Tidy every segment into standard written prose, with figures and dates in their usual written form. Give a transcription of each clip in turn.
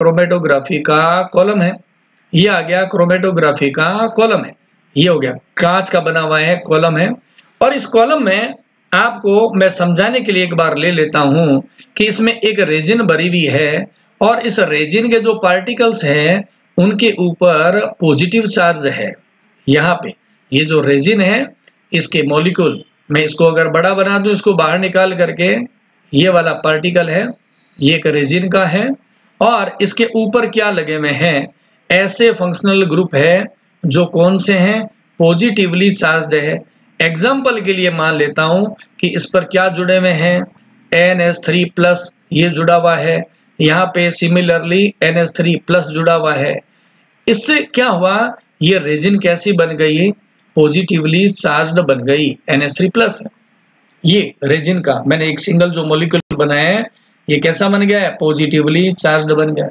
Chromatography का column है, ये आ गया क्रोमेटोग्राफी का कॉलम है, ये हो गया कांच का बना हुआ है कॉलम है। और इस कॉलम में आपको मैं समझाने के लिए एक बार ले लेता हूं कि इसमें एक रेजिन भरी हुई है और इस रेजिन के जो पार्टिकल्स हैं उनके ऊपर पॉजिटिव चार्ज है। यहाँ पे ये जो रेजिन है इसके मॉलिक्यूल, मैं इसको अगर बड़ा बना दूं, इसको बाहर निकाल करके, ये वाला पार्टिकल है, ये एक रेजिन का है और इसके ऊपर क्या लगे हुए हैं, ऐसे फंक्शनल ग्रुप है जो कौन से हैं, पॉजिटिवली चार्ज्ड है। एग्जाम्पल के लिए मान लेता हूं कि इस पर क्या जुड़े हुए हैं, NH3+ ये जुड़ा हुआ है, यहाँ पे सिमिलरली NH3+ जुड़ा हुआ है। इससे क्या हुआ, ये रेजिन कैसी बन गई, पॉजिटिवली चार्ज्ड बन गई, NH3+। ये रेजिन का मैंने एक सिंगल जो मॉलिक्यूल बनाया है ये कैसा बन गया है, पॉजिटिवली चार्ज्ड बन गया।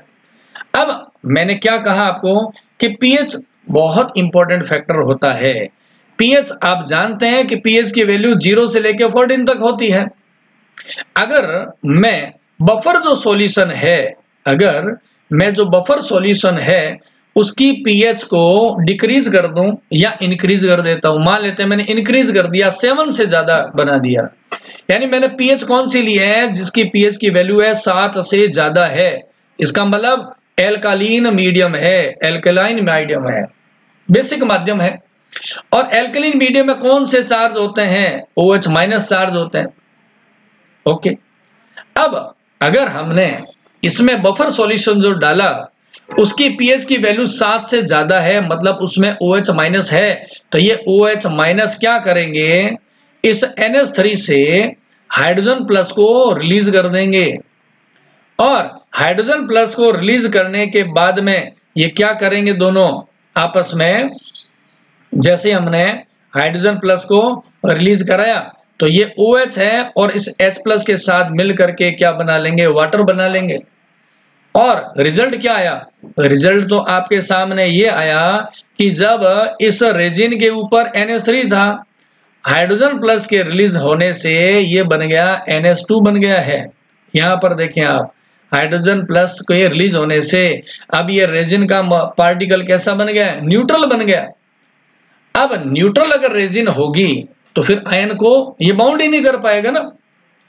अब मैंने क्या कहा आपको कि पीएच बहुत इंपॉर्टेंट फैक्टर होता है। पीएच आप जानते हैं कि पीएच की वैल्यू 0 से लेकर 14 तक होती है। अगर मैं बफर जो सॉल्यूशन है, अगर मैं जो बफर सॉल्यूशन है उसकी पीएच को डिक्रीज कर दूं या इंक्रीज कर देता हूं, मान लेते हैं मैंने इंक्रीज कर दिया, 7 से ज्यादा बना दिया, यानी मैंने पीएच कौन सी ली है, जिसकी पीएच की वैल्यू है 7 से ज्यादा है, इसका मतलब एल्कालीन मीडियम है, एल्कलाइन मीडियम है, बेसिक माध्यम है। और एल्कलीन मीडियम में कौन से चार्ज होते हैं, OH- चार्ज होते हैं। ओके, अब अगर हमने इसमें बफर सॉल्यूशन जो डाला उसकी पीएच की वैल्यू 7 से ज्यादा है, मतलब उसमें OH- है, तो ये OH- क्या करेंगे, इस NH3 से हाइड्रोजन प्लस को रिलीज कर देंगे और हाइड्रोजन प्लस को रिलीज करने के बाद में ये क्या करेंगे, दोनों आपस में, जैसे हमने हाइड्रोजन प्लस को रिलीज कराया तो ये OH है और इस H+ के साथ मिल करके क्या बना लेंगे, वाटर बना लेंगे। और रिजल्ट क्या आया, रिजल्ट तो आपके सामने ये आया कि जब इस रेजिन के ऊपर NH3 था, हाइड्रोजन प्लस के रिलीज होने से ये बन गया NH2 बन गया है। यहां पर देखें आप, हाइड्रोजन प्लस के रिलीज होने से अब ये रेजिन का पार्टिकल कैसा बन गया, न्यूट्रल बन गया। अब न्यूट्रल अगर रेजिन होगी तो फिर आयन को ये बाउंड ही नहीं कर पाएगा ना,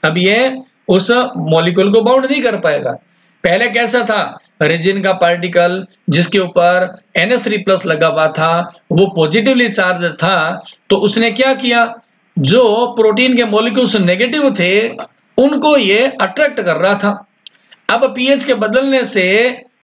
अब ये उस मॉलिक्यूल को बाउंड नहीं कर पाएगा। पहले कैसा था, रेजिन का पार्टिकल जिसके ऊपर NH3+ लगा हुआ था वो पॉजिटिवली चार्ज था, तो उसने क्या किया, जो प्रोटीन के मॉलिक्यूल्स नेगेटिव थे उनको ये अट्रैक्ट कर रहा था। अब पीएच के बदलने से